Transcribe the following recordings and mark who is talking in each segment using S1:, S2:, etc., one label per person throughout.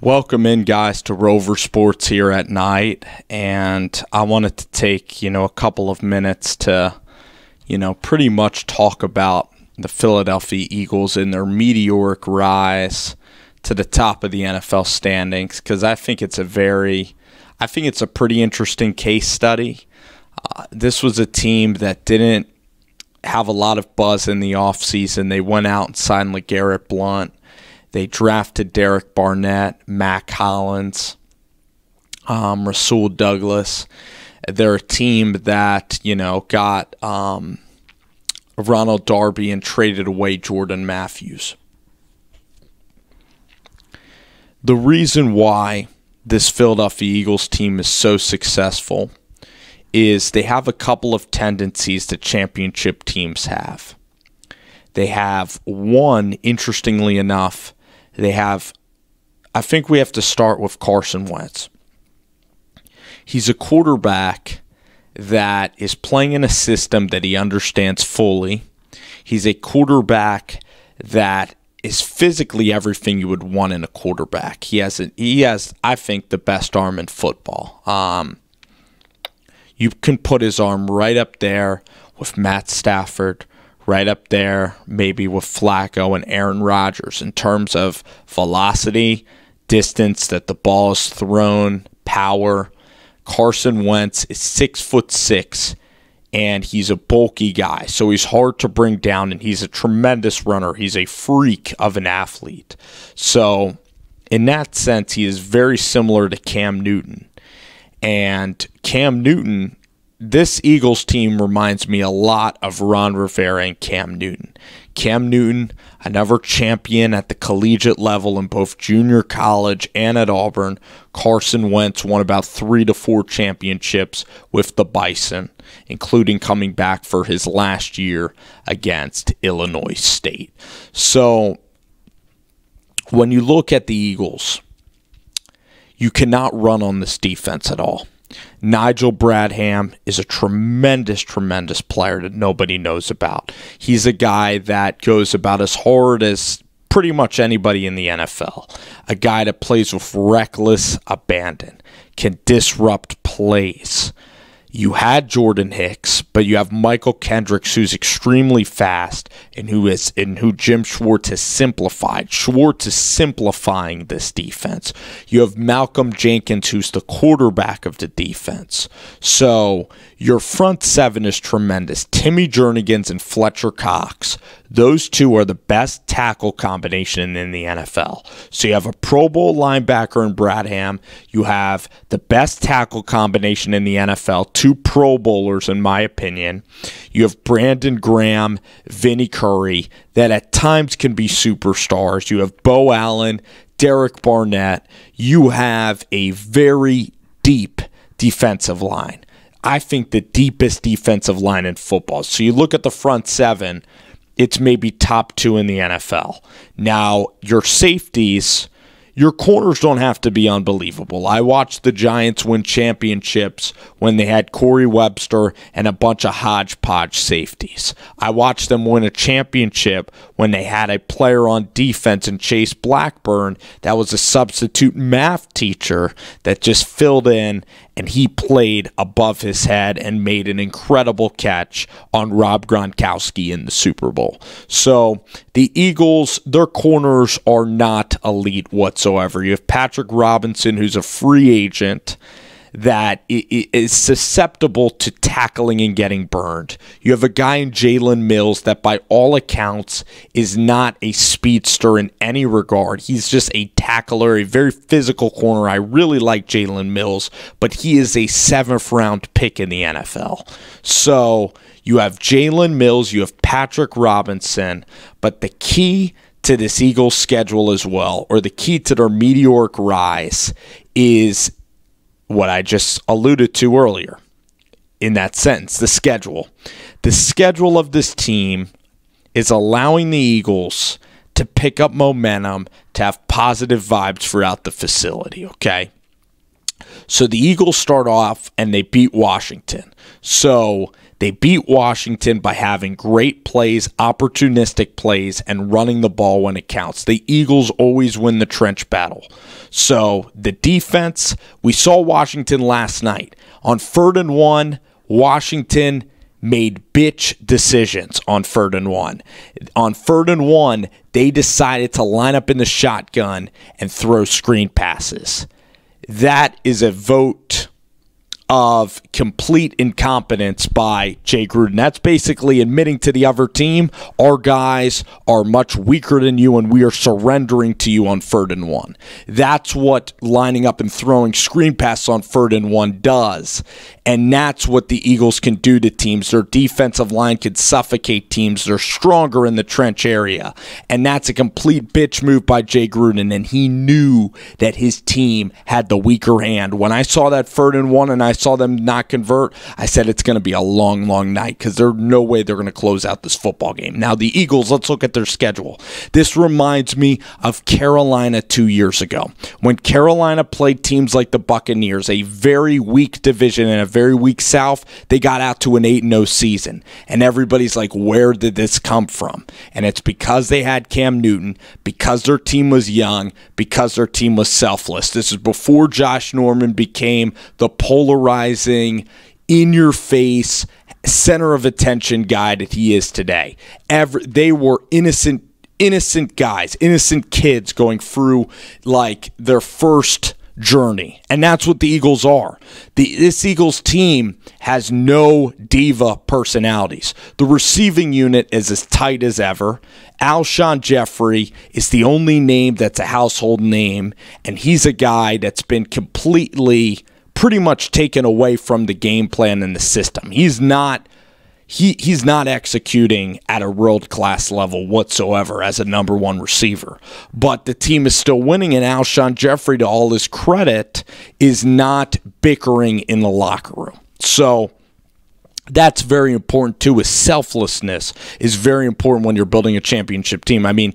S1: Welcome in, guys, to Rover Sports here at night, and I wanted to take, a couple of minutes to, pretty much talk about the Philadelphia Eagles and their meteoric rise to the top of the NFL standings, because I think it's a pretty interesting case study. This was a team that didn't have a lot of buzz in the offseason. They went out and signed LeGarrette Blount. They drafted Derek Barnett, Mac Hollins, Rasul Douglas. They're a team that, got Ronald Darby and traded away Jordan Matthews. The reason why this Philadelphia Eagles team is so successful is they have a couple of tendencies that championship teams have. They have one, interestingly enough, I think we have to start with Carson Wentz. He's a quarterback that is playing in a system that he understands fully. He's a quarterback that is physically everything you would want in a quarterback. He has, I think, the best arm in football. You can put his arm right up there with Matt Stafford, right up there maybe with Flacco and Aaron Rodgers in terms of velocity, distance that the ball is thrown, power. Carson Wentz is 6'6", and he's a bulky guy, so he's hard to bring down, and he's a tremendous runner. He's a freak of an athlete. So in that sense, he is very similar to Cam Newton. And Cam Newton, this Eagles team reminds me a lot of Ron Rivera and Cam Newton. Cam Newton, another champion at the collegiate level in both junior college and at Auburn. Carson Wentz won about 3 to 4 championships with the Bison, including coming back for his last year against Illinois State. So when you look at the Eagles, you cannot run on this defense at all. Nigel Bradham is a tremendous player that nobody knows about. He's a guy that goes about as hard as pretty much anybody in the NFL. A guy that plays with reckless abandon, can disrupt plays. You had Jordan Hicks, but you have Michael Kendricks, who's extremely fast and who Jim Schwartz has simplified. Schwartz is simplifying this defense. You have Malcolm Jenkins, who's the quarterback of the defense. So your front seven is tremendous. Timmy Jernigan's and Fletcher Cox. Those two are the best tackle combination in the NFL. So you have a Pro Bowl linebacker in Bradham. You have the best tackle combination in the NFL, 2 Pro Bowlers in my opinion. You have Brandon Graham, Vinnie Curry, that at times can be superstars. You have Bo Allen, Derek Barnett. You have a very deep defensive line. I think the deepest defensive line in football. So you look at the front seven, it's maybe top 2 in the NFL. Now, your safeties, your corners don't have to be unbelievable. I watched the Giants win championships when they had Corey Webster and a bunch of hodgepodge safeties. I watched them win a championship when they had a player on defense in Chase Blackburn that was a substitute math teacher that just filled in, and he played above his head and made an incredible catch on Rob Gronkowski in the Super Bowl. So the Eagles, their corners are not elite whatsoever. You have Patrick Robinson, who's a free agent that is susceptible to tackling and getting burned. You have a guy in Jalen Mills that by all accounts is not a speedster in any regard. He's just a tackler, a very physical corner. I really like Jalen Mills, but he is a 7th round pick in the NFL. So you have Jalen Mills, you have Patrick Robinson, but the key to this Eagles schedule as well, or the key to their meteoric rise, is what I just alluded to earlier in that sentence, the schedule. The schedule of this team is allowing the Eagles to pick up momentum, to have positive vibes throughout the facility, okay? So the Eagles start off and they beat Washington. So They beat Washington by having great plays, opportunistic plays, and running the ball when it counts. The Eagles always win the trench battle. So the defense, we saw Washington last night. On 3rd and 1, Washington made bitch decisions on 3rd and 1. On 3rd and 1, they decided to line up in the shotgun and throw screen passes. That is a vote of complete incompetence by Jay Gruden. That's basically admitting to the other team, our guys are much weaker than you and we are surrendering to you on 3rd and 1. That's what lining up and throwing screen passes on 3rd and 1 does. And that's what the Eagles can do to teams. Their defensive line can suffocate teams. They're stronger in the trench area. And that's a complete bitch move by Jay Gruden. And he knew that his team had the weaker hand. When I saw that 3rd and 1 and I saw them not convert, I said it's going to be a long, long night because there's no way they're going to close out this football game. Now, the Eagles, let's look at their schedule. This reminds me of Carolina 2 years ago. When Carolina played teams like the Buccaneers, a very weak division and a very weak South, they got out to an 8-0 season. And everybody's like, where did this come from? And it's because they had Cam Newton, because their team was young, because their team was selfless. This is before Josh Norman became the polarizing, in-your-face, center of attention guy that he is today. They were innocent guys, innocent kids going through like their first journey. And that's what the Eagles are. This Eagles team has no diva personalities. The receiving unit is as tight as ever. Alshon Jeffrey is the only name that's a household name, and he's a guy that's been completely pretty much taken away from the game plan and the system. He's not executing at a world-class level whatsoever as a number 1 receiver. But the team is still winning, and Alshon Jeffrey, to all his credit, is not bickering in the locker room. So that's very important, too. His selflessness is very important when you're building a championship team. I mean,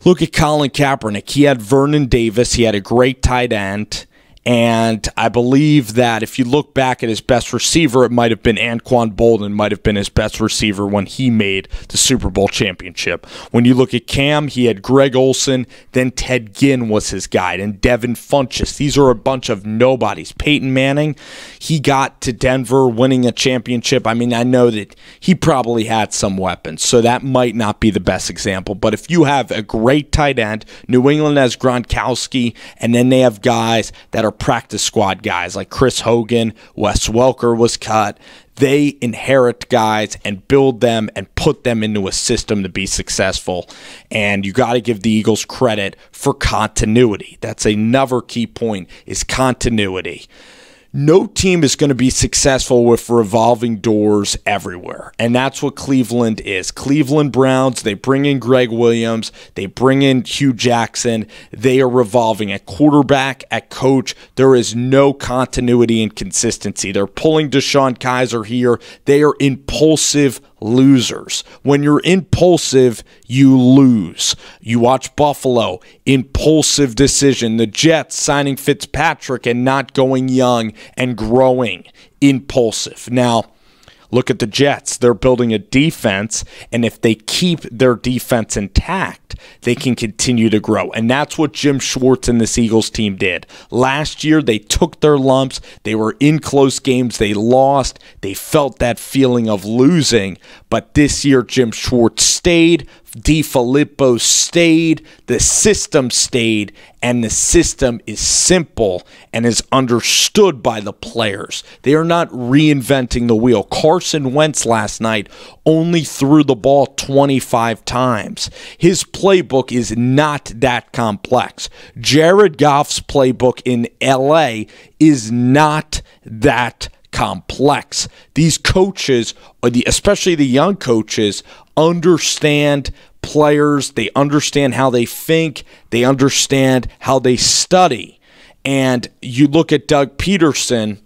S1: look at Colin Kaepernick. He had Vernon Davis. He had a great tight end. And I believe that if you look back at his best receiver, it might have been Anquan Bolden, might have been his best receiver when he made the Super Bowl championship. When you look at Cam, he had Greg Olsen, then Ted Ginn was his guide, and Devin Funchess. These are a bunch of nobodies. Peyton Manning, he got to Denver winning a championship. I mean, I know that he probably had some weapons, so that might not be the best example. But if you have a great tight end, New England has Gronkowski, and then they have guys that are practice squad guys like Chris Hogan, Wes Welker was cut. They inherit guys and build them and put them into a system to be successful. And you got to give the Eagles credit for continuity. That's another key point, is continuity. No team is going to be successful with revolving doors everywhere. And that's what Cleveland is. Cleveland Browns, they bring in Greg Williams. They bring in Hugh Jackson. They are revolving at quarterback, at coach. There is no continuity and consistency. They're pulling Deshaun Kaiser here. They are impulsive losers. When you're impulsive, you lose. You watch Buffalo, impulsive decision. The Jets signing Fitzpatrick and not going young and growing, impulsive. Now, look at the Jets. They're building a defense, and if they keep their defense intact, they can continue to grow. And that's what Jim Schwartz and this Eagles team did. Last year, they took their lumps. They were in close games. They lost. They felt that feeling of losing. But this year, Jim Schwartz stayed. DeFilippo stayed. The system stayed. And the system is simple and is understood by the players. They are not reinventing the wheel. Carson Wentz last night only threw the ball 25 times. His playbook is not that complex. Jared Goff's playbook in LA is not that complex. These coaches, especially the young coaches, understand players. They understand how they think. They understand how they study. And you look at Doug Peterson,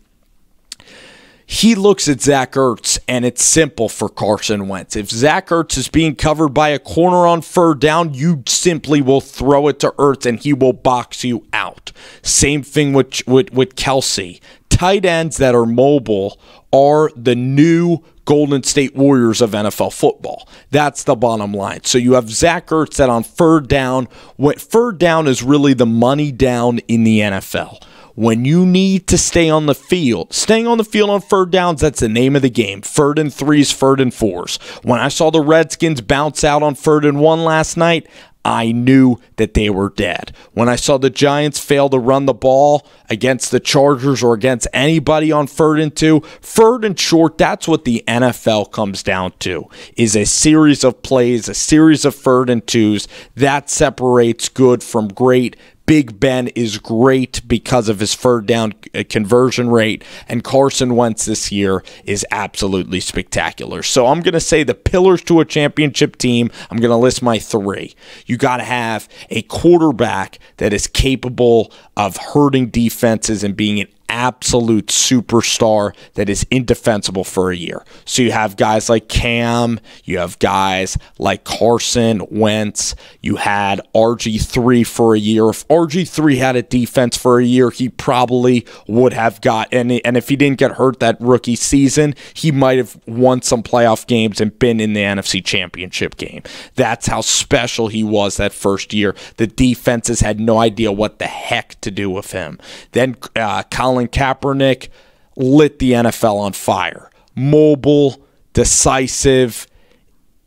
S1: he looks at Zach Ertz, and it's simple for Carson Wentz. If Zach Ertz is being covered by a corner on 3rd down, you simply will throw it to Ertz, and he will box you out. Same thing with Kelsey. Tight ends that are mobile are the new Golden State Warriors of NFL football. That's the bottom line. So you have Zach Ertz that on third down is really the money down in the NFL. When you need to stay on the field, staying on the field on third downs, that's the name of the game. Third and threes, third and fours. When I saw the Redskins bounce out on third and one last night, I knew that they were dead. When I saw the Giants fail to run the ball against the Chargers or against anybody on third and two, third and short, that's what the NFL comes down to, is a series of plays, a series of third and twos. That separates good from great. Big Ben is great because of his third down conversion rate, and Carson Wentz this year is absolutely spectacular. So I'm going to say the pillars to a championship team, I'm going to list my three. You got to have a quarterback that is capable of hurting defenses and being an absolute superstar that is indefensible for a year. So you have guys like Cam, you have guys like Carson Wentz, you had RG3 for a year. If RG3 had a defense for a year, he probably would have got, and if he didn't get hurt that rookie season, he might have won some playoff games and been in the NFC Championship game. That's how special he was that first year. The defenses had no idea what the heck to do with him. Then Colin Kaepernick lit the NFL on fire. Mobile, decisive,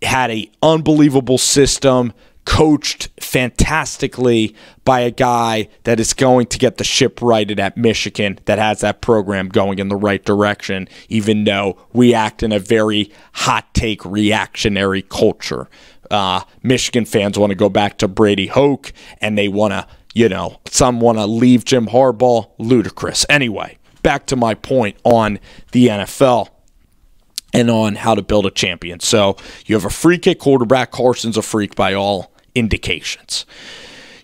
S1: had an unbelievable system, coached fantastically by a guy that is going to get the ship righted at Michigan, that has that program going in the right direction, even though we act in a very hot take reactionary culture. Michigan fans want to go back to Brady Hoke, and they want to, some want to leave Jim Harbaugh. Ludicrous. Anyway, back to my point on the NFL and on how to build a champion. So you have a freak at quarterback. Carson's a freak by all indications.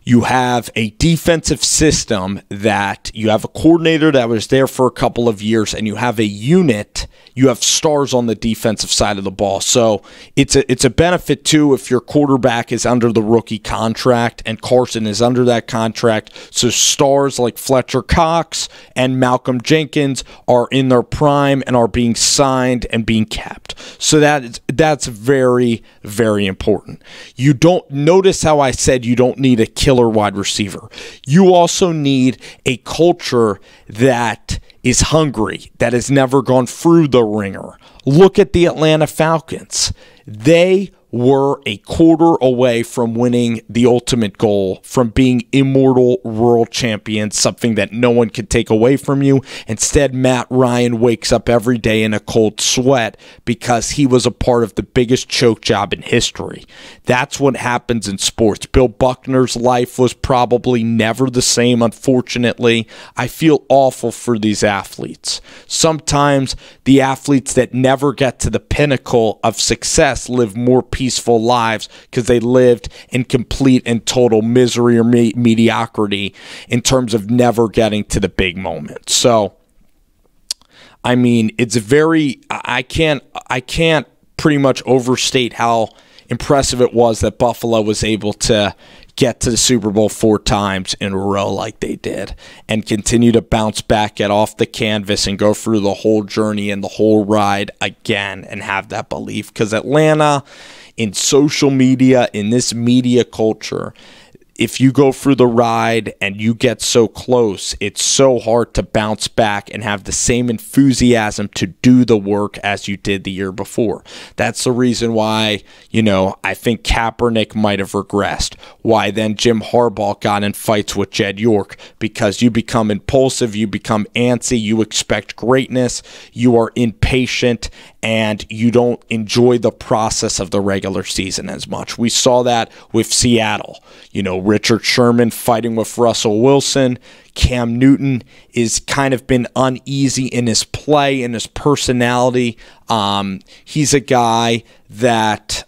S1: You have a defensive system that you have a coordinator that was there for a couple of years, and you have a unit. You have stars on the defensive side of the ball. So it's a benefit, too, if your quarterback is under the rookie contract and Carson is under that contract. So stars like Fletcher Cox and Malcolm Jenkins are in their prime and are being signed and being kept. So that's very, very important. You don't notice how I said you don't need a killer wide receiver. You also need a culture that is hungry, that has never gone through the ringer. Look at the Atlanta Falcons. They were a quarter away from winning the ultimate goal, from being immortal world champions, something that no one could take away from you. Instead, Matt Ryan wakes up every day in a cold sweat because he was a part of the biggest choke job in history. That's what happens in sports. Bill Buckner's life was probably never the same, unfortunately. I feel awful for these athletes. Sometimes the athletes that never get to the pinnacle of success live more peaceful lives because they lived in complete and total misery or mediocrity in terms of never getting to the big moment. So, I mean, it's very, I can't pretty much overstate how impressive it was that Buffalo was able to get to the Super Bowl 4 times in a row like they did and continue to bounce back, get off the canvas, and go through the whole journey and the whole ride again and have that belief. Because Atlanta, in social media, in this media culture, if you go through the ride and you get so close, it's so hard to bounce back and have the same enthusiasm to do the work as you did the year before. That's the reason why, I think Kaepernick might have regressed. Why then Jim Harbaugh got in fights with Jed York, because you become impulsive, you become antsy, you expect greatness, you are impatient, and you don't enjoy the process of the regular season as much. We saw that with Seattle. Richard Sherman fighting with Russell Wilson. Cam Newton is kind of been uneasy in his play, in his personality. He's a guy that,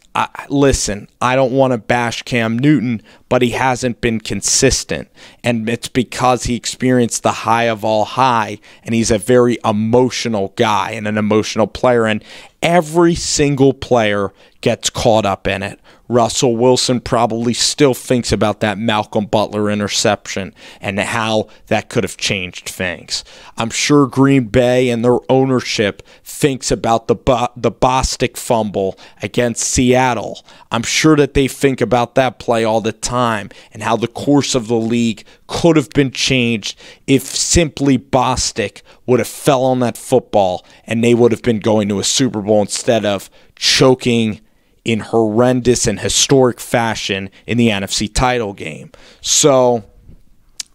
S1: listen, I don't want to bash Cam Newton, but he hasn't been consistent. And it's because he experienced the high of all high, and he's a very emotional guy and an emotional player. And every single player gets caught up in it. Russell Wilson probably still thinks about that Malcolm Butler interception and how that could have changed things. I'm sure Green Bay and their ownership thinks about the Bostic fumble against Seattle. I'm sure that they think about that play all the time and how the course of the league could have been changed if simply Bostic would have fell on that football and they would have been going to a Super Bowl instead of choking in horrendous and historic fashion in the NFC title game. So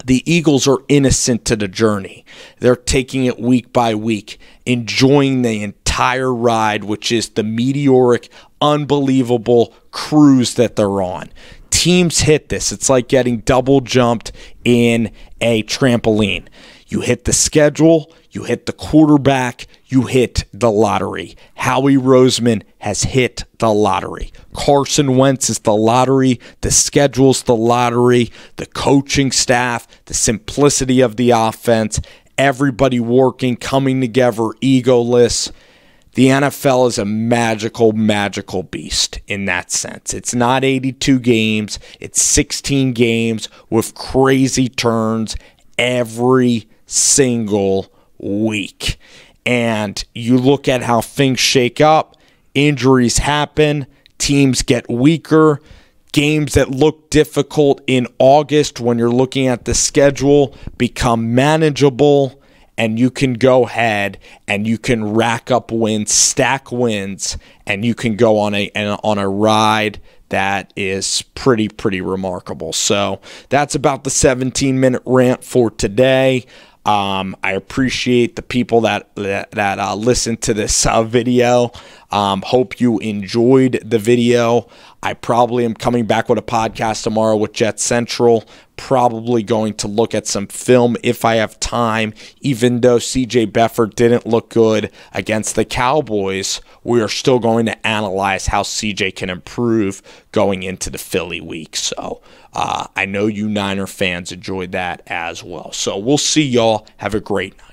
S1: the Eagles are innocent to the journey. They're taking it week by week, enjoying the entire ride, which is the meteoric, unbelievable cruise that they're on. Teams hit this. It's like getting double jumped in a trampoline. You hit the schedule, you hit the quarterback, you hit the lottery. Howie Roseman has hit the lottery. Carson Wentz is the lottery. The schedule's the lottery. The coaching staff, the simplicity of the offense, everybody working, coming together, egoless. The NFL is a magical, magical beast in that sense. It's not 82 games. It's 16 games with crazy turns every single week. And you look at how things shake up, injuries happen, teams get weaker, games that look difficult in August when you're looking at the schedule become manageable, and you can go ahead and you can rack up wins, stack wins, and you can go on a ride that is pretty remarkable. So that's about the 17-minute rant for today. I appreciate the people that listen to this video. Hope you enjoyed the video. I probably am coming back with a podcast tomorrow with Jet Central. Probably going to look at some film if I have time. Even though C.J. Beathard didn't look good against the Cowboys, we are still going to analyze how C.J. can improve going into the Philly week. So I know you Niner fans enjoyed that as well. So we'll see y'all. Have a great night.